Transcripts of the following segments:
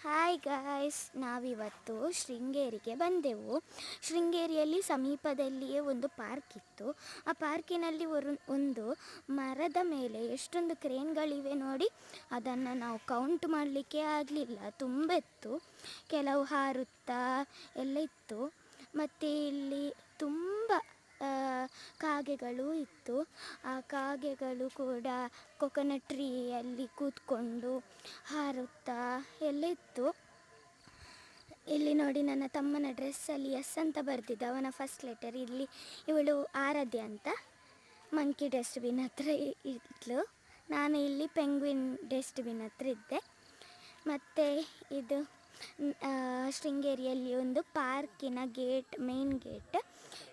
Hi guys, ನಾವಿವತ್ತು ಶೃಂಗೇರಿಗೆ ಬಂದೆವು. ಶೃಂಗೇರಿಯಲ್ಲಿ ಸಮೀಪದಲ್ಲಿಯೇ ಒಂದು ಪಾರ್ಕ್ ಇತ್ತು. ಆ ಪಾರ್ಕಿನಲ್ಲಿ ಒಂದು ಮರದ ಮೇಲೆ ಎಷ್ಟೊಂದು ಕ್ರೇನ್ಗಳಿವೆ ನೋಡಿ. ಅದನ್ನು ನಾವು ಕೌಂಟ್ ಮಾಡಲಿಕ್ಕೆ ಆಗಲಿಲ್ಲ, ತುಂಬ ಇತ್ತು. ಕೆಲವು ಹಾರುತ್ತಾ ಎಲ್ಲ ಇತ್ತು. ಮತ್ತು ಇಲ್ಲಿ ತುಂಬ ಕಾಗೆಗಳು ಇತ್ತು. ಆ ಕಾಗೆಗಳು ಕೂಡ ಕೊಕೊನಟ್ ಟ್ರೀಯಲ್ಲಿ ಕೂತ್ಕೊಂಡು ಹಾರುತ್ತಾ ಎಲ್ಲ ಇತ್ತು. ಇಲ್ಲಿ ನೋಡಿ, ನನ್ನ ತಮ್ಮನ ಡ್ರೆಸ್ಸಲ್ಲಿ ಎಸ್ ಅಂತ ಬರೆದಿದ್ದ, ಅವನ ಫಸ್ಟ್ ಲೆಟರ್. ಇಲ್ಲಿ ಇವಳು ಆರಾಧ್ಯ ಅಂತ ಮಂಕಿ ಡಸ್ಟ್ಬಿನ್ ಹತ್ರ ಇದ್ಲು. ನಾನು ಇಲ್ಲಿ ಪೆಂಗ್ವಿನ್ ಡಸ್ಟ್ಬಿನ್ ಹತ್ರ ಇದ್ದೆ. ಮತ್ತು ಇದು ಶೃಂಗೇರಿಯಲ್ಲಿ ಒಂದು ಪಾರ್ಕಿನ ಮೇನ್ ಗೇಟ್.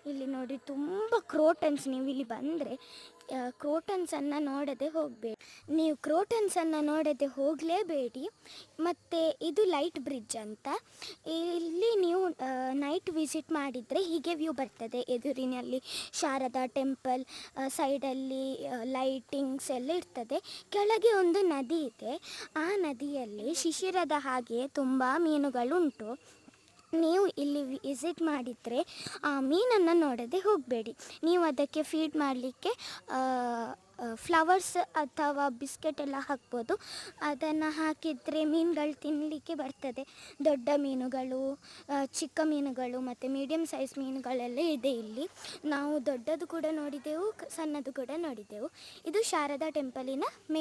ಇಲ್ಲಿ ನೋಡಿ ತುಂಬ ಕ್ರೋಟನ್ಸ್. ನೀವು ಇಲ್ಲಿ ಬಂದರೆ ಕ್ರೋಟನ್ಸನ್ನು ನೋಡದೆ ಹೋಗಬೇಡಿ, ಹೋಗಲೇಬೇಡಿ. ಮತ್ತು ಇದು ಲೈಟ್ ಬ್ರಿಡ್ಜ್ ಅಂತ. ಇಲ್ಲಿ ನೀವು ನೈಟ್ ವಿಸಿಟ್ ಮಾಡಿದರೆ ಹೀಗೆ ವ್ಯೂ ಬರ್ತದೆ. ಎದುರಿನಲ್ಲಿ ಶಾರದಾ ಟೆಂಪಲ್, ಸೈಡಲ್ಲಿ ಲೈಟಿಂಗ್ಸ್ ಎಲ್ಲ ಇರ್ತದೆ. ಕೆಳಗೆ ಒಂದು ನದಿ ಇದೆ. ಆ ನದಿಯಲ್ಲಿ ಶಿಶಿರದ ಹಾಗೆ ತುಂಬ ಮೀನುಗಳುಂಟು. ನೀವು ಇಲ್ಲಿ ವಿಸಿಟ್ ಮಾಡಿದರೆ ಆ ಮೀನನ್ನು ನೋಡದೆ ಹೋಗಬೇಡಿ. ನೀವು ಅದಕ್ಕೆ ಫೀಡ್ ಮಾಡಲಿಕ್ಕೆ ಫ್ಲವರ್ಸ್ ಅಥವಾ ಬಿಸ್ಕೆಟ್ ಎಲ್ಲ ಹಾಕ್ಬೋದು. ಅದನ್ನು ಹಾಕಿದರೆ ಮೀನುಗಳು ತಿನ್ನಲಿಕ್ಕೆ ಬರ್ತದೆ. ದೊಡ್ಡ ಮೀನುಗಳು, ಚಿಕ್ಕ ಮೀನುಗಳು ಮತ್ತು ಮೀಡಿಯಮ್ ಸೈಜ್ ಮೀನುಗಳೆಲ್ಲ ಇದೆ ಇಲ್ಲಿ. ನಾವು ದೊಡ್ಡದು ಕೂಡ ನೋಡಿದೆವು, ಸಣ್ಣದು ಕೂಡ ನೋಡಿದೆವು. ಇದು ಶಾರದಾ ಟೆಂಪಲಿನ